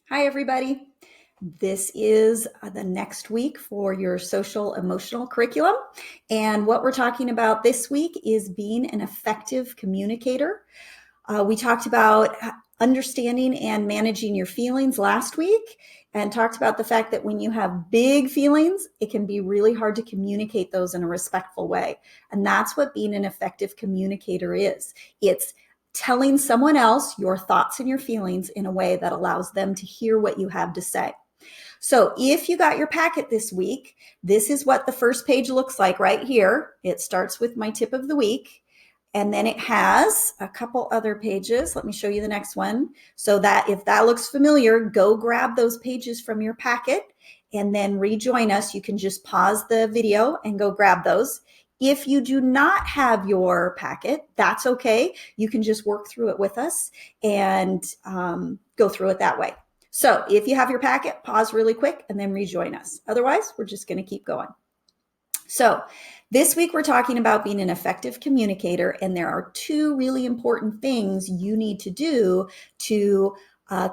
Hi, everybody. This is the next week for your social emotional curriculum. And what we're talking about this week is being an effective communicator. We talked about understanding and managing your feelings last week and talked about the fact that when you have big feelings, it can be really hard to communicate those in a respectful way. And that's what being an effective communicator is. It's telling someone else your thoughts and your feelings in a way that allows them to hear what you have to say. So if you got your packet this week, this is what the first page looks like right here. It starts with my tip of the week. And then it has a couple other pages. Let me show you the next one. So that if that looks familiar, go grab those pages from your packet and then rejoin us. You can just pause the video and go grab those. If you do not have your packet, that's okay. You can just work through it with us and go through it that way. So if you have your packet, pause really quick and then rejoin us. Otherwise, we're just going to keep going. So this week we're talking about being an effective communicator, and there are two really important things you need to do to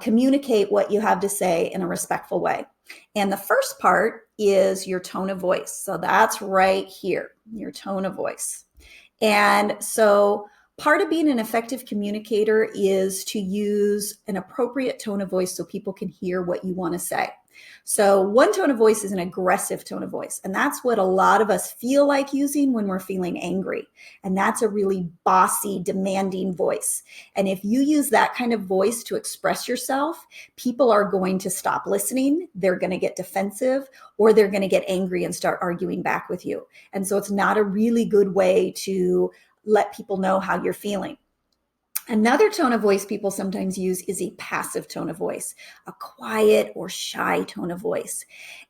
communicate what you have to say in a respectful way. And the first part is your tone of voice. So that's right here, your tone of voice. And so part of being an effective communicator is to use an appropriate tone of voice so people can hear what you want to say. So one tone of voice is an aggressive tone of voice. And that's what a lot of us feel like using when we're feeling angry. And that's a really bossy, demanding voice. And if you use that kind of voice to express yourself, people are going to stop listening. They're going to get defensive, or they're going to get angry and start arguing back with you. And so it's not a really good way to let people know how you're feeling. Another tone of voice people sometimes use is a passive tone of voice, a quiet or shy tone of voice.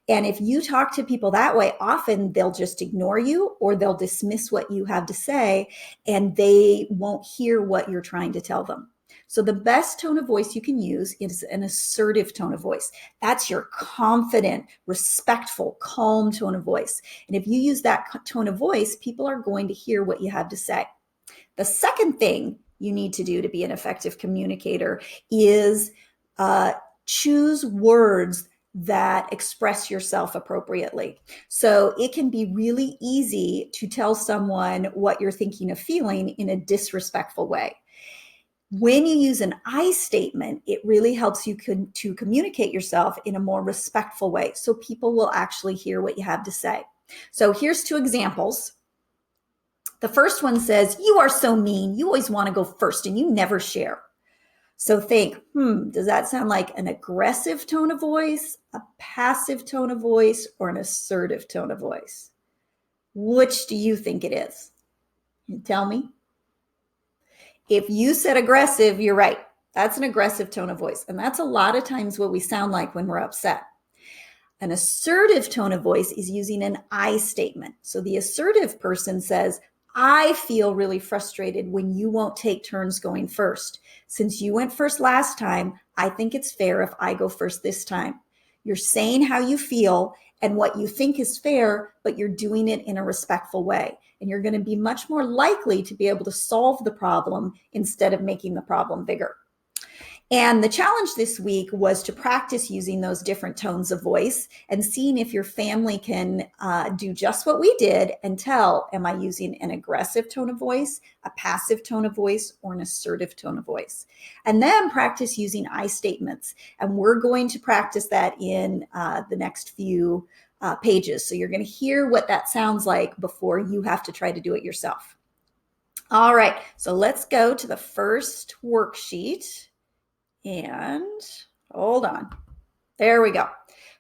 And if you talk to people that way, often they'll just ignore you or they'll dismiss what you have to say and they won't hear what you're trying to tell them. So the best tone of voice you can use is an assertive tone of voice. That's your confident, respectful, calm tone of voice. And if you use that tone of voice, people are going to hear what you have to say. The second thing you need to do to be an effective communicator is choose words that express yourself appropriately. So it can be really easy to tell someone what you're thinking of feeling in a disrespectful way. When you use an I statement, it really helps you to communicate yourself in a more respectful way. So people will actually hear what you have to say. So here's two examples. The first one says, "You are so mean. You always want to go first and you never share." So think, does that sound like an aggressive tone of voice, a passive tone of voice, or an assertive tone of voice? Which do you think it is? Can you tell me? If you said aggressive, you're right. That's an aggressive tone of voice. And that's a lot of times what we sound like when we're upset. An assertive tone of voice is using an I statement. So the assertive person says, "I feel really frustrated when you won't take turns going first. Since you went first last time, I think it's fair if I go first this time." You're saying how you feel and what you think is fair, but you're doing it in a respectful way. And you're going to be much more likely to be able to solve the problem instead of making the problem bigger. And the challenge this week was to practice using those different tones of voice and seeing if your family can do just what we did and tell, am I using an aggressive tone of voice, a passive tone of voice, or an assertive tone of voice? And then practice using I statements. And we're going to practice that in the next few pages. So you're going to hear what that sounds like before you have to try to do it yourself. All right, so let's go to the first worksheet. And hold on. There we go.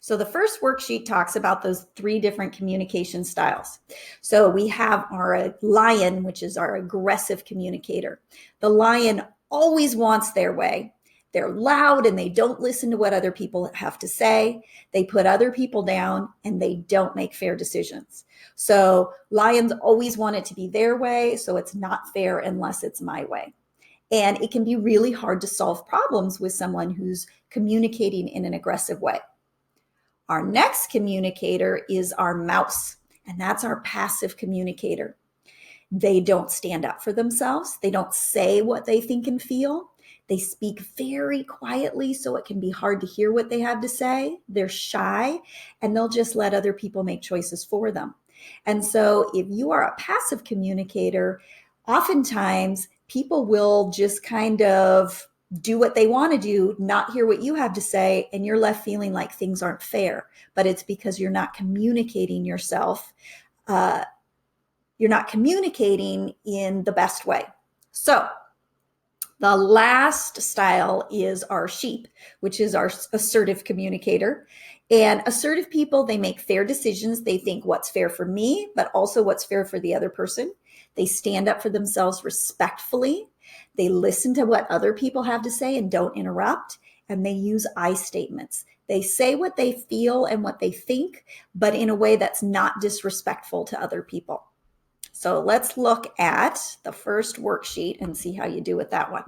So the first worksheet talks about those three different communication styles. So we have our lion, which is our aggressive communicator. The lion always wants their way. They're loud and they don't listen to what other people have to say. They put other people down and they don't make fair decisions. So lions always want it to be their way, so it's not fair unless it's my way. And it can be really hard to solve problems with someone who's communicating in an aggressive way. Our next communicator is our mouse, and that's our passive communicator. They don't stand up for themselves. They don't say what they think and feel. They speak very quietly, so it can be hard to hear what they have to say. They're shy, and they'll just let other people make choices for them. And so if you are a passive communicator, oftentimes people will just kind of do what they want to do, not hear what you have to say, and you're left feeling like things aren't fair. But it's because you're not communicating yourself. You're not communicating in the best way. So the last style is our sheep, which is our assertive communicator. And assertive people, they make fair decisions. They think what's fair for me, but also what's fair for the other person. They stand up for themselves respectfully. They listen to what other people have to say and don't interrupt. And they use I statements. They say what they feel and what they think, but in a way that's not disrespectful to other people. So let's look at the first worksheet and see how you do with that one.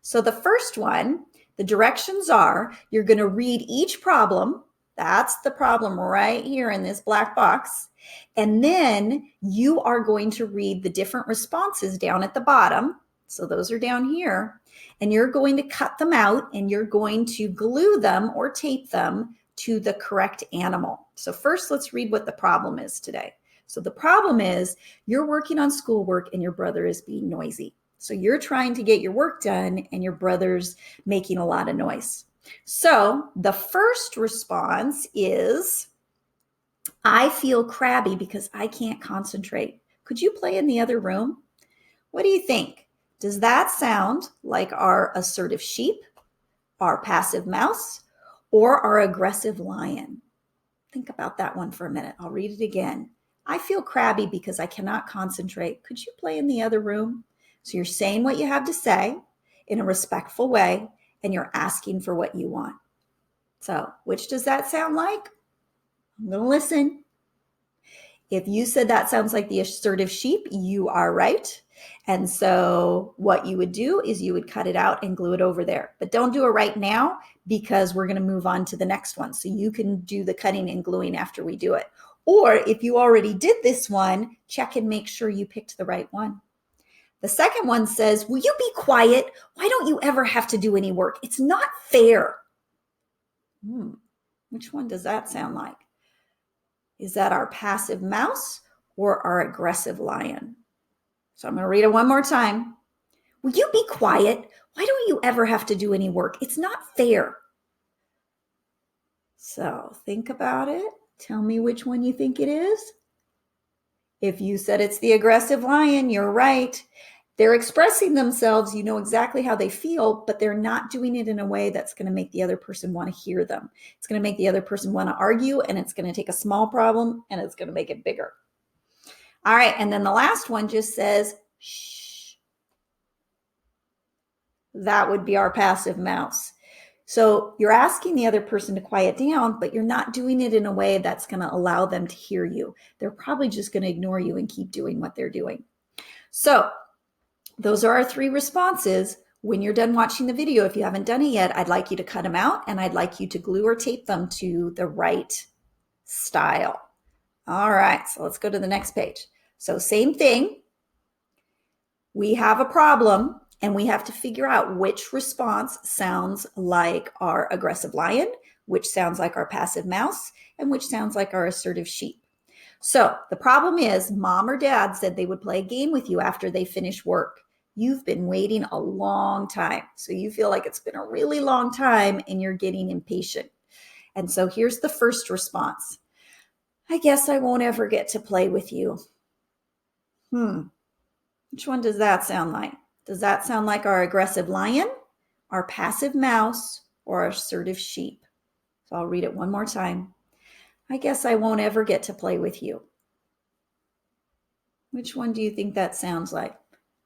So the first one, the directions are, you're going to read each problem. That's the problem right here in this black box. And then you are going to read the different responses down at the bottom. So those are down here. And you're going to cut them out and you're going to glue them or tape them to the correct animal. So first, let's read what the problem is today. So the problem is you're working on schoolwork and your brother is being noisy. So you're trying to get your work done and your brother's making a lot of noise. So the first response is, I feel crabby because I can't concentrate. Could you play in the other room? What do you think? Does that sound like our assertive sheep, our passive mouse, or our aggressive lion? Think about that one for a minute. I'll read it again. I feel crabby because I cannot concentrate. Could you play in the other room? So you're saying what you have to say in a respectful way, and you're asking for what you want. So which does that sound like? I'm going to listen. If you said that sounds like the assertive sheep, you are right. And so what you would do is you would cut it out and glue it over there. But don't do it right now because we're going to move on to the next one. So you can do the cutting and gluing after we do it. Or if you already did this one, check and make sure you picked the right one. The second one says, will you be quiet? Why don't you ever have to do any work? It's not fair. Which one does that sound like? Is that our passive mouse or our aggressive lion? So I'm going to read it one more time. Will you be quiet? Why don't you ever have to do any work? It's not fair. So think about it. Tell me which one you think it is. If you said it's the aggressive lion, you're right. They're expressing themselves, you know exactly how they feel, but they're not doing it in a way that's going to make the other person want to hear them. It's going to make the other person want to argue, and it's going to take a small problem and it's going to make it bigger. All right, and then the last one just says, shh. That would be our passive mouse. So you're asking the other person to quiet down, but you're not doing it in a way that's going to allow them to hear you. They're probably just going to ignore you and keep doing what they're doing. So those are our three responses. When you're done watching the video, if you haven't done it yet, I'd like you to cut them out and I'd like you to glue or tape them to the right style. All right, so let's go to the next page. So same thing. We have a problem and we have to figure out which response sounds like our aggressive lion, which sounds like our passive mouse, and which sounds like our assertive sheep. So the problem is mom or dad said they would play a game with you after they finish work. You've been waiting a long time. So you feel like it's been a really long time and you're getting impatient. And so here's the first response. I guess I won't ever get to play with you. Which one does that sound like? Does that sound like our aggressive lion, our passive mouse, or our assertive sheep? So I'll read it one more time. I guess I won't ever get to play with you. Which one do you think that sounds like?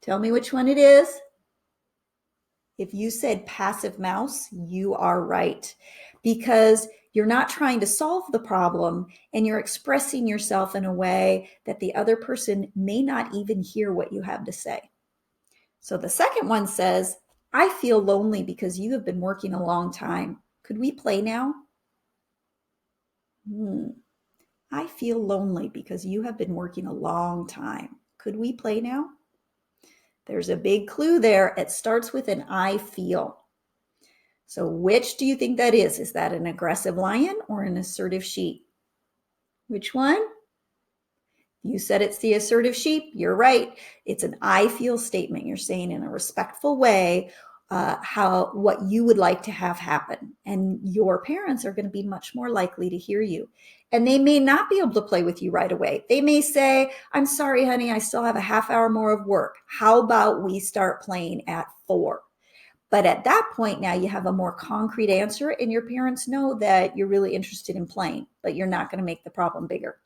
Tell me which one it is. If you said passive mouse, you are right, because you're not trying to solve the problem and you're expressing yourself in a way that the other person may not even hear what you have to say. So the second one says, I feel lonely because you have been working a long time. Could we play now? I feel lonely because you have been working a long time. Could we play now? There's a big clue there. It starts with an I feel. So which do you think that is? Is that an aggressive lion or an assertive sheep? Which one? You said it's the assertive sheep. You're right. It's an I feel statement. You're saying in a respectful way what you would like to have happen. And your parents are going to be much more likely to hear you. And they may not be able to play with you right away. They may say, I'm sorry, honey, I still have a half hour more of work. How about we start playing at 4? But at that point, now you have a more concrete answer, and your parents know that you're really interested in playing, but you're not going to make the problem bigger.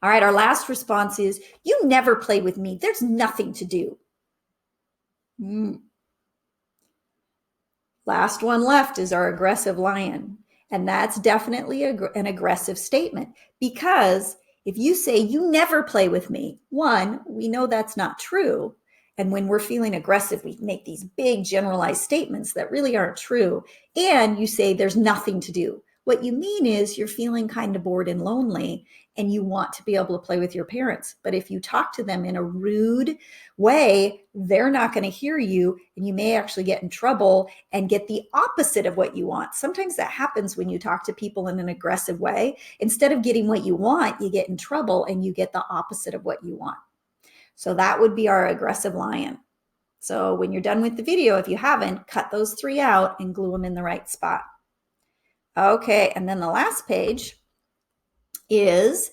All right, our last response is, you never play with me. There's nothing to do. Last one left is our aggressive lion. And that's definitely an aggressive statement, because if you say, you never play with me, one, we know that's not true. And when we're feeling aggressive, we make these big generalized statements that really aren't true. And you say, there's nothing to do. What you mean is you're feeling kind of bored and lonely and you want to be able to play with your parents. But if you talk to them in a rude way, they're not going to hear you, and you may actually get in trouble and get the opposite of what you want. Sometimes that happens when you talk to people in an aggressive way. Instead of getting what you want, you get in trouble and you get the opposite of what you want. So that would be our aggressive lion. So when you're done with the video, if you haven't, cut those 3 out and glue them in the right spot. Okay, and then the last page is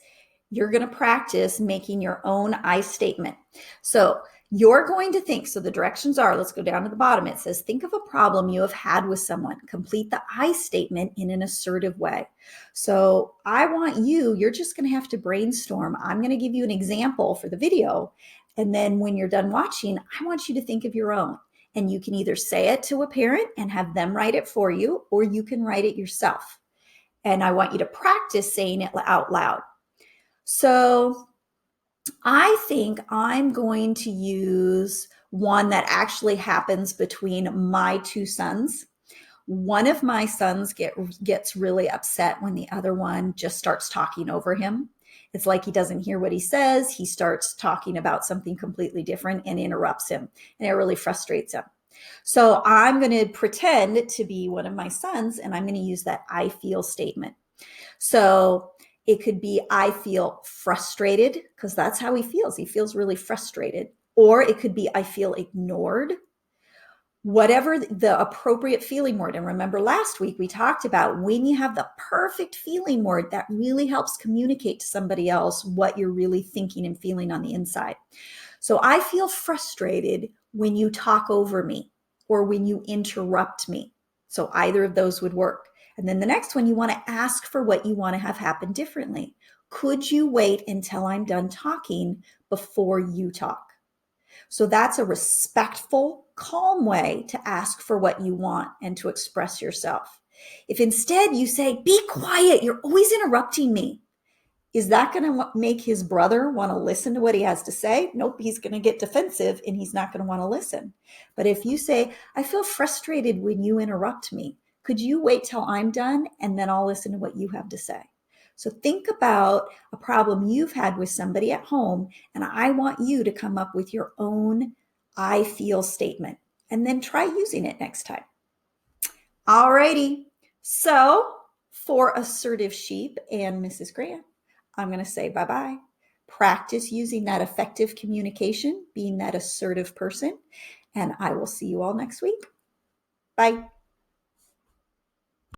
you're going to practice making your own I statement. So you're going to think, so the directions are, let's go down to the bottom. It says, think of a problem you have had with someone. Complete the I statement in an assertive way. So I want you're just going to have to brainstorm. I'm going to give you an example for the video. And then when you're done watching, I want you to think of your own. And you can either say it to a parent and have them write it for you, or you can write it yourself. And I want you to practice saying it out loud. So I think I'm going to use one that actually happens between my 2 sons. One of my sons gets really upset when the other one just starts talking over him. It's like he doesn't hear what he says. He starts talking about something completely different and interrupts him, and it really frustrates him. So I'm going to pretend to be one of my sons, and I'm going to use that I feel statement. So it could be, I feel frustrated, because that's how he feels. He feels really frustrated. Or it could be, I feel ignored. Whatever the appropriate feeling word. And remember last week we talked about when you have the perfect feeling word, that really helps communicate to somebody else what you're really thinking and feeling on the inside. So I feel frustrated when you talk over me or when you interrupt me. So either of those would work. And then the next one, you want to ask for what you want to have happen differently. Could you wait until I'm done talking before you talk? So that's a respectful, calm way to ask for what you want and to express yourself. If instead you say, be quiet, you're always interrupting me, is that going to make his brother want to listen to what he has to say? Nope, he's going to get defensive and he's not going to want to listen. But if you say, I feel frustrated when you interrupt me, could you wait till I'm done and then I'll listen to what you have to say? So think about a problem you've had with somebody at home, and I want you to come up with your own I feel statement, and then try using it next time. Alrighty, so for Assertive Sheep and Mrs. Grant, I'm going to say bye-bye. Practice using that effective communication, being that assertive person, and I will see you all next week. Bye.